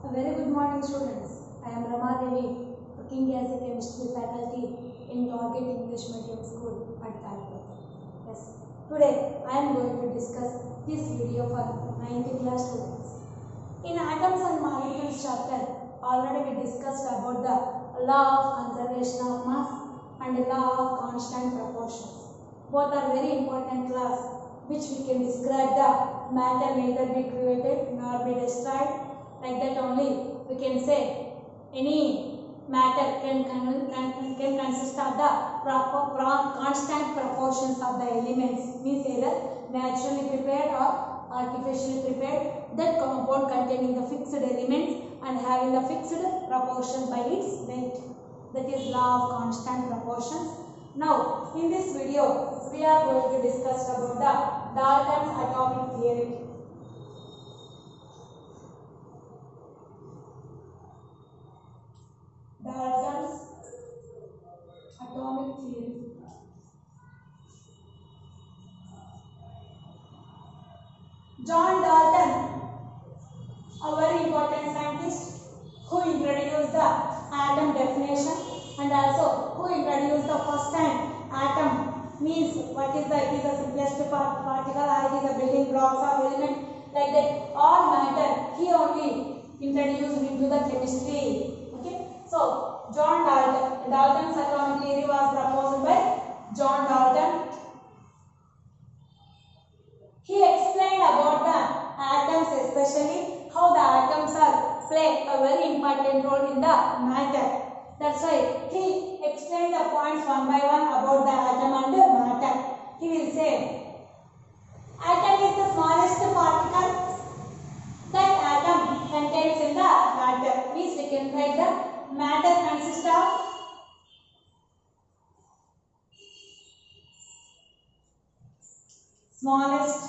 A very good morning, students. I am Rama Devi, working as a chemistry faculty in Target English Medium School at Dalton. Yes, today I am going to discuss this video for 9th class students. In Atoms and Molecules chapter, already we discussed about the law of conservation of mass and the law of constant proportions. Both are very important class which we can describe the matter neither be created nor be destroyed. Like that only we can say any matter can consist of the constant proportions of the elements, means either naturally prepared or artificially prepared, that compound containing the fixed elements and having the fixed proportion by its weight. That is law of constant proportions. Now in this video we are going to discuss about the Dalton's atomic theory. Dalton's atomic theory. John Dalton, a very important scientist who introduced the atom definition and also who introduced the first time atom means what is the, it is the simplest particle or it is a building blocks of element, like that all matter he only introduced into the chemistry. Okay, so Dalton's atomic theory was proposed by John Dalton. He explained about the atoms, especially how the atoms play a very important role in the matter. That's why he explained the points one by one about the atom and the matter. He will say, atom is the smallest particle that atom contains in the matter. Means we can write the matter consists of smallest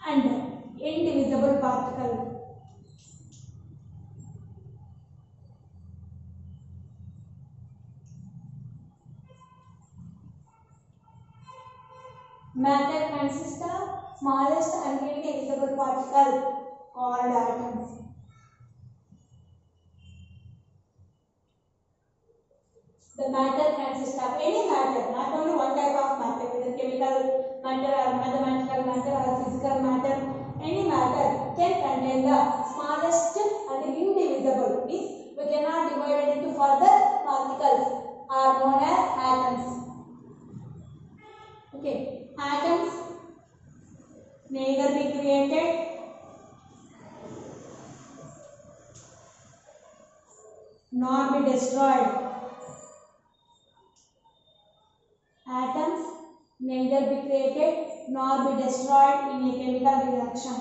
and indivisible particle. Matter consists of smallest and indivisible particle called atoms. The matter consists of any matter, not only one type of matter, whether chemical matter or mathematical matter or physical matter. Any matter can contain the smallest and indivisible. Means we cannot divide it into further particles are known as atoms. Okay, atoms neither be created nor be destroyed. Atoms neither be created nor be destroyed in a chemical reaction.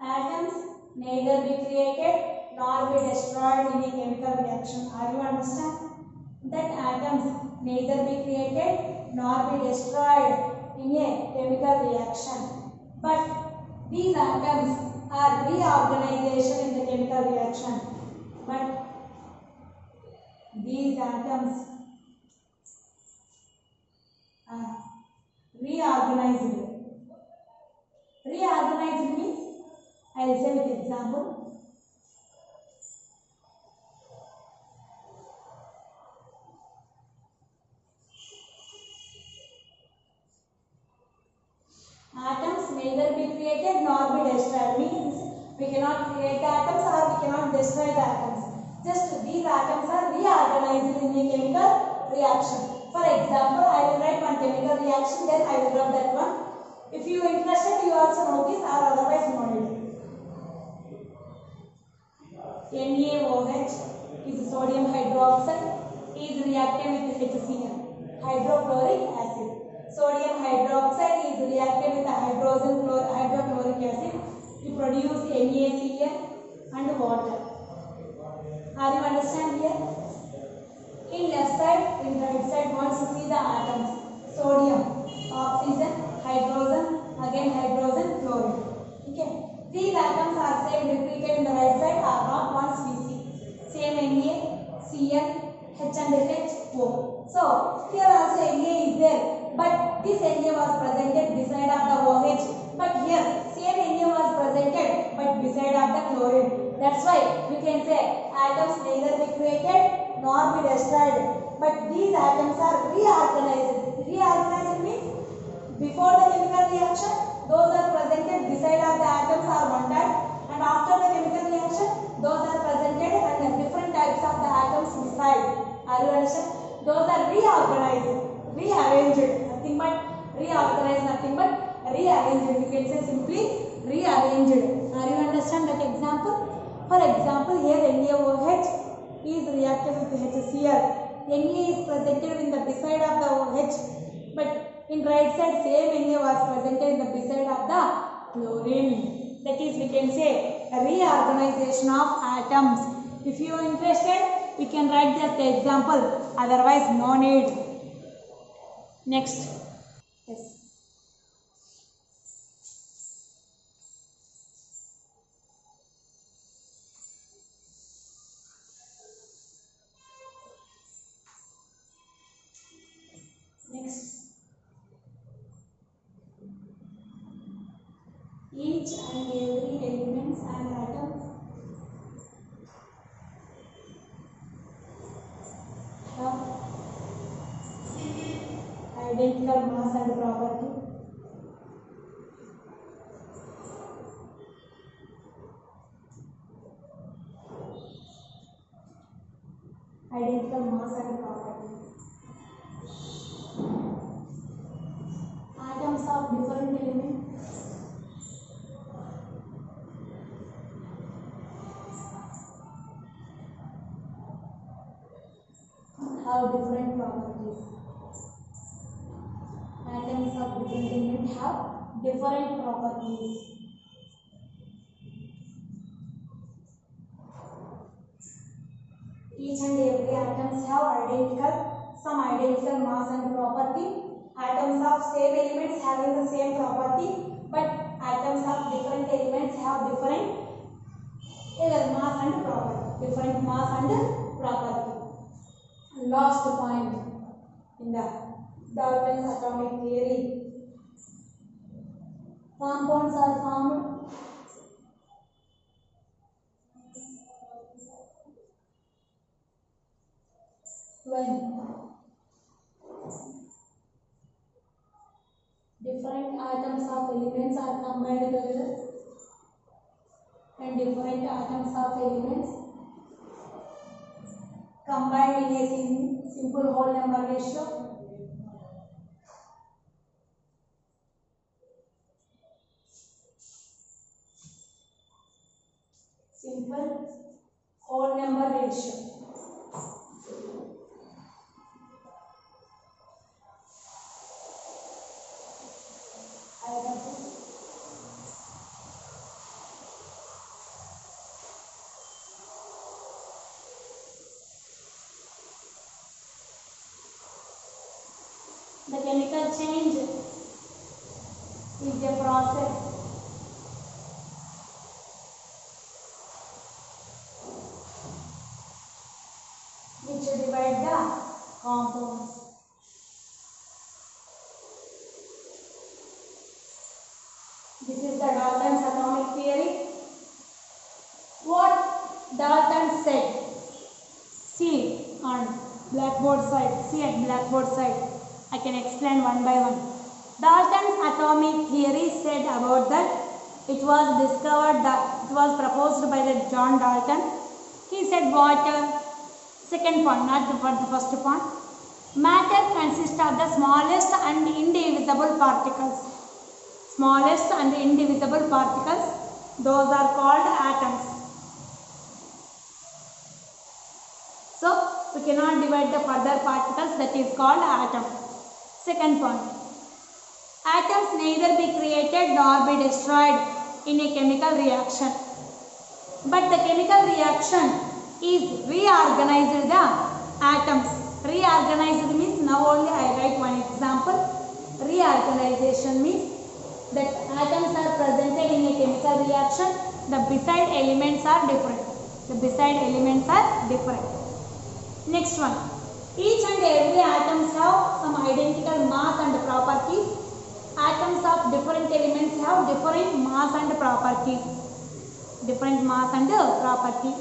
Atoms neither be created nor be destroyed in a chemical reaction. Are you understand? That atoms neither be created nor be destroyed in a chemical reaction. But these atoms are reorganization in the chemical reaction. But these atoms are reorganized. Reorganized means, I will say with example. Atoms neither be created nor be destroyed. Means we cannot create the atoms or we cannot destroy the atoms. Just these atoms are reorganized in a chemical reaction. For example, I will write one chemical reaction, then I will rub that one. If you are interested, you also notice or otherwise know it. NaOH is sodium hydroxide is reacted with HCl, hydrochloric acid. Sodium hydroxide is reacted with the hydrochloric acid to produce NaCl and water. Are you understand here? In left side, in right side, once you see the atoms, sodium, oxygen, hydrogen, again hydrogen, chlorine. Okay. These atoms are same repeated in the right side are not once we see. Same Na, Cl, H and was presented beside of the OH, but here same Na was presented but beside of the chlorine. That's why we can say atoms neither be created nor be destroyed, but these atoms are reorganized. Reorganized means before the chemical reaction those are presented beside of the atoms are one type, and after the chemical reaction those are presented and different types of the atoms beside. Are you understand? Those are reorganized, rearranged, nothing but reorganized, nothing but rearranged. You can say simply rearranged. Are you understand that example? For example, here NaOH is reacted with HCl. Na is presented in the beside of the OH, but in right side same Na was presented in the beside of the chlorine. That is, we can say a reorganization of atoms. If you are interested, we can write just the example. Otherwise, no need. Next. Yes. Next. Each and every elements and atoms have identical mass and property. Identical mass and property. Atoms of different elements have different properties. Atoms of different elements have different properties. Each and every atoms have some identical mass and property. Atoms of same elements having the same property, but atoms of different elements have different mass and property. Different mass and property. Last point in the Dalton's atomic theory. Compounds are formed when different atoms of elements are combined together, and different atoms of elements combined in a simple whole number ratio. Simple whole number ratio. The chemical change is a process which divide the compounds. This is the Dalton's atomic theory. What Dalton said, see on blackboard side, see at blackboard side. I can explain one by one. Dalton's atomic theory said about that it was proposed by the John Dalton. He said what? Second point, not the first point. Matter consists of the smallest and indivisible particles. Smallest and indivisible particles, those are called atoms. So we cannot divide the further particles, that is called atom. Second point, atoms neither be created nor be destroyed in a chemical reaction, but the chemical reaction is reorganized the atoms. Reorganized means, now only I write one example. Reorganization means that atoms are presented in a chemical reaction, the beside elements are different. The beside elements are different. Next one, each and every atoms have some identical mass and properties. atoms of different elements have different mass and properties. Different mass and property.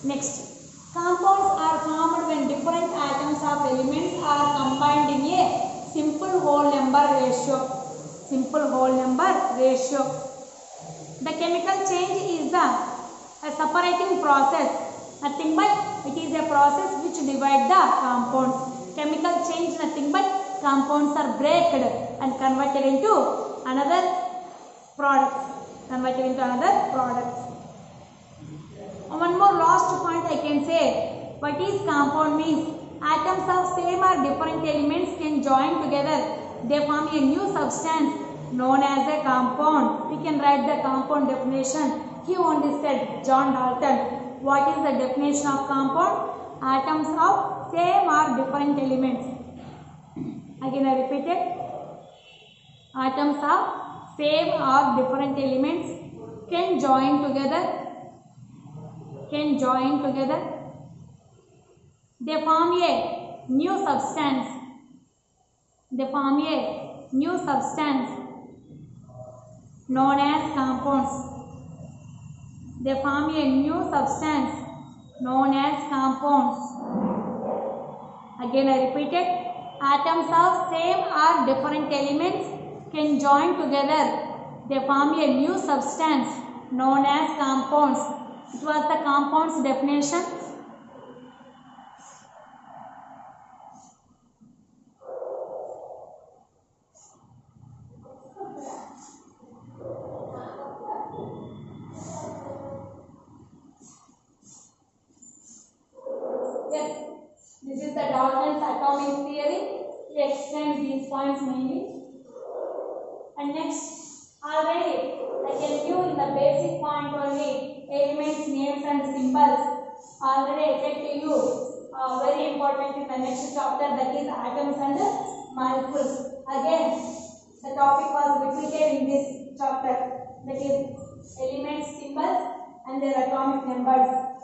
Next, compounds are formed when different atoms of elements are combined in a simple whole number ratio. Simple whole number ratio. The chemical change is a separating process. Nothing but it is a process which divides the compounds. Chemical change nothing but compounds are broken and converted into another product. Converted into another product. One more last point I can say. What is compound means? Atoms of same or different elements can join together. They form a new substance known as a compound. We can write the compound definition. He only said, John Dalton. What is the definition of compound? Atoms of same or different elements. Again I repeat it. Atoms of same or different elements can join together. They form a new substance. Known as compounds. They form a new substance known as compounds. Again I repeat it. Atoms of same or different elements can join together. They form a new substance known as compounds. It was the compounds definition. Yes, this is the Dalton's atomic theory. He explains these points mainly. And next, already I can give in the basic point only elements, names and symbols. Already I said to you, very important in the next chapter, that is atoms and molecules. Again, the topic was repeated in this chapter, that is elements, symbols and their atomic numbers.